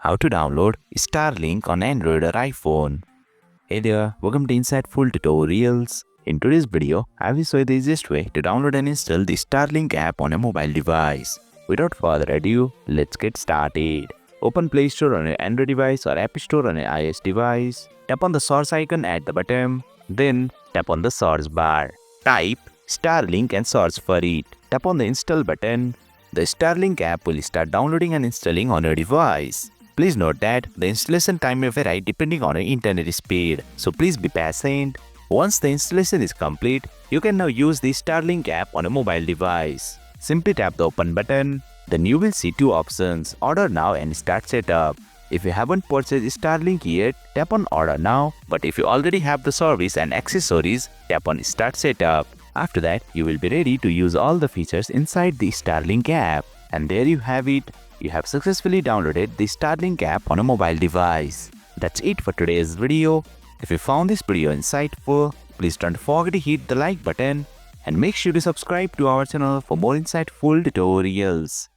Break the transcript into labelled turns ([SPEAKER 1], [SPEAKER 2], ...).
[SPEAKER 1] How to download Starlink on Android or iPhone. Hey there, welcome to Insightful Tutorials. In today's video, I will show you the easiest way to download and install the Starlink app on a mobile device. Without further ado, let's get started. Open Play Store on your Android device or App Store on your iOS device. Tap on the source icon at the bottom, then tap on the search bar. Type Starlink and search for it. Tap on the install button. The Starlink app will start downloading and installing on your device. Please note that the installation time may vary depending on your internet speed, so please be patient. Once the installation is complete, you can now use the Starlink app on a mobile device. Simply tap the open button, then you will see two options, order now and start setup. If you haven't purchased Starlink yet, tap on order now, but if you already have the service and accessories, tap on start setup. After that, you will be ready to use all the features inside the Starlink app. And there you have it. You have successfully downloaded the Starlink app on a mobile device. That's it for today's video. If you found this video insightful, please don't forget to hit the like button and make sure to subscribe to our channel for more insightful tutorials.